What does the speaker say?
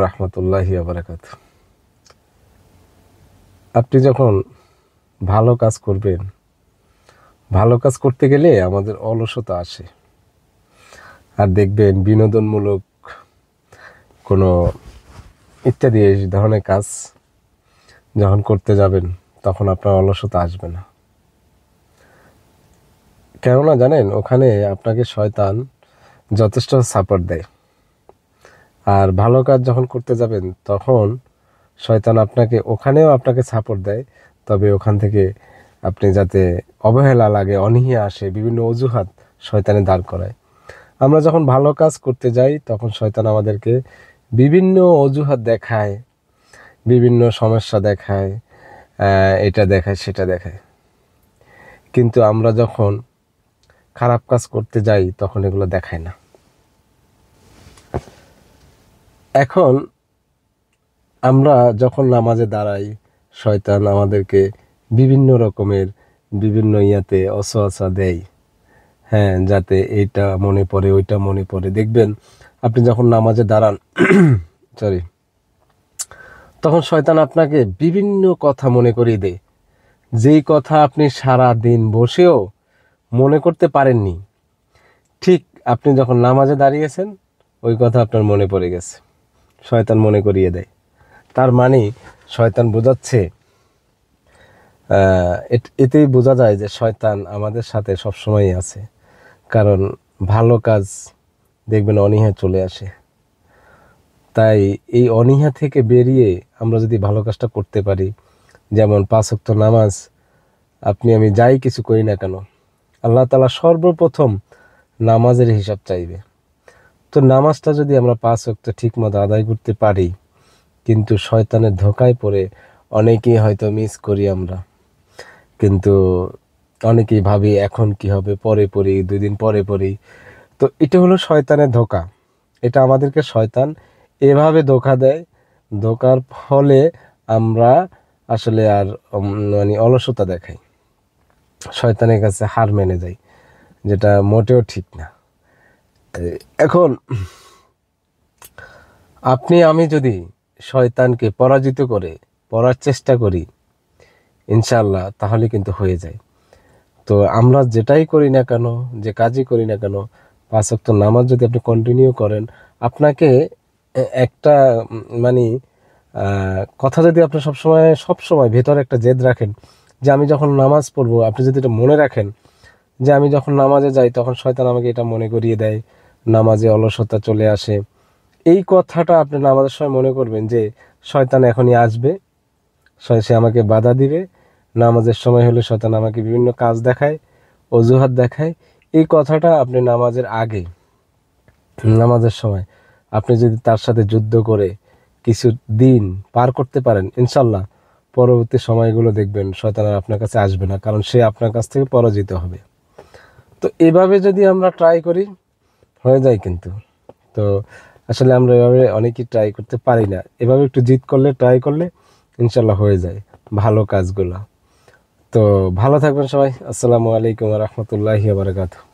রাহমাতুল্লাহি ওয়া বারাকাতুহু। আপনি যখন ভালো কাজ করবেন, ভালো কাজ করতে গেলে আমাদের অলসতা আসে। আর দেখবেন বিনোদনমূলক কোনো ইত্যাদি এই ধরনের কাজ যখন করতে যাবেন, তখন আপনার অলসতা আসবে না। কেননা জানেন, ওখানে আপনাকে শয়তান যথেষ্ট সাপোর্ট দেয়। আর ভালো কাজ যখন করতে যাবেন, তখন শয়তান ওখানেও আপনাকে সাপোর্ট দেয়, তবে ওখান থেকে আপনি যাতে অবহেলা লাগে, অনীহা আসে, বিভিন্ন অজুহাত শয়তানে দাঁড় করায়। আমরা যখন ভালো কাজ করতে যাই, তখন শয়তান আমাদেরকে বিভিন্ন অজুহাত দেখায়, বিভিন্ন সমস্যা দেখায়, এটা দেখায় সেটা দেখায়। কিন্তু আমরা যখন খারাপ কাজ করতে যাই, তখন এগুলো দেখায় না। এখন আমরা যখন নামাজে দাঁড়াই, শয়তান আমাদেরকে বিভিন্ন রকমের বিভিন্ন ওয়াসওয়াসা দেয়, হ্যাঁ, যাতে এইটা মনে পড়ে, ওইটা মনে পড়ে। দেখবেন আপনি যখন নামাজে দাঁড়ান তখন শয়তান আপনাকে বিভিন্ন কথা মনে করিয়ে দেয়, যেই কথা আপনি সারা দিন বসেও মনে করতে পারেননি। ঠিক আপনি যখন নামাজে দাঁড়িয়েছেন, ওই কথা আপনার মনে পড়ে গেছে, শয়তান মনে করিয়ে দেয়। তার মানে শয়তান বোঝাচ্ছে, এতেই বোঝা যায় যে শয়তান আমাদের সাথে সবসময়ই আছে। কারণ ভালো কাজ দেখবেন অনীহা চলে আসে। তাই এই অনীহা থেকে বেরিয়ে আমরা যদি ভালো কাজটা করতে পারি, যেমন 5 ওয়াক্ত নামাজ আপনি আমি যাই কিছু করি না কেন, আল্লাহ তাআলা সর্বপ্রথম নামাজের হিসাব চাইবে। তো নামাজটা যদি আমরা 5 ওয়াক্ত ঠিক মতো আদায় করতে পারি, কিন্তু শয়তানের ধোঁকায় পড়ে অনেকেই হয়তো মিস করি আমরা, কিন্তু অনেকেই ভাবি এখন কি হবে, পরে পড়ি, 2 দিন পরে পড়ি। তো এটা হলো শয়তানের ধোঁকা। এটা আমাদেরকে শয়তান এভাবে ধোঁকা দেয়, ধোঁকার ফলে আমরা আসলে আর মানে অলসতা দেখাই, শয়তানের কাছে হার মেনে যাই, যেটা মোটেও ঠিক না। এখন আপনি আমি যদি শয়তানকে পরাজিত করে পড়ার চেষ্টা করি, ইনশাআল্লাহ, তাহলে কিন্তু হয়ে যায়। তো আমরা যেটাই করি না কেন, যে কাজই করি না কেন, 5 ওয়াক্ত নামাজ যদি আপনি কন্টিনিউ করেন, আপনাকে একটা মানে কথা যদি আপনি সবসময় ভেতরে একটা জেদ রাখেন যে আমি যখন নামাজ পড়বো, আপনি যদি এটা মনে রাখেন যে আমি যখন নামাজে যাই, তখন শয়তান আমাকে এটা মনে করিয়ে দেয়, নামাজে অলসতা চলে আসে। এই কথাটা আপনি নামাজের সময় মনে করবেন যে শয়তান এখনই আসবে, সে আমাকে বাধা দিবে। নামাজের সময় হলে শয়তান আমাকে বিভিন্ন কাজ দেখায়, অজুহাত দেখায়। এই কথাটা আপনি নামাজের আগে, নামাজের সময় আপনি যদি তার সাথে যুদ্ধ করে কিছু দিন পার করতে পারেন, ইনশাল্লাহ পরবর্তী সময়গুলো দেখবেন শয়তান আর আপনার কাছে আসবে না, কারণ সে আপনার কাছ থেকে পরাজিত হবে। তো এভাবে যদি আমরা ট্রাই করি, হয়ে যায় কিন্তু। তো আসলে আমরা এভাবে অনেকেই ট্রাই করতে পারি না। এভাবে একটু জিদ করলে, ট্রাই করলে ইনশাল্লাহ হয়ে যায় ভালো কাজগুলো। তো ভালো থাকবেন সবাই। আসসালামু আলাইকুম ওয়া রাহমাতুল্লাহি ওয়া বারাকাতুহু।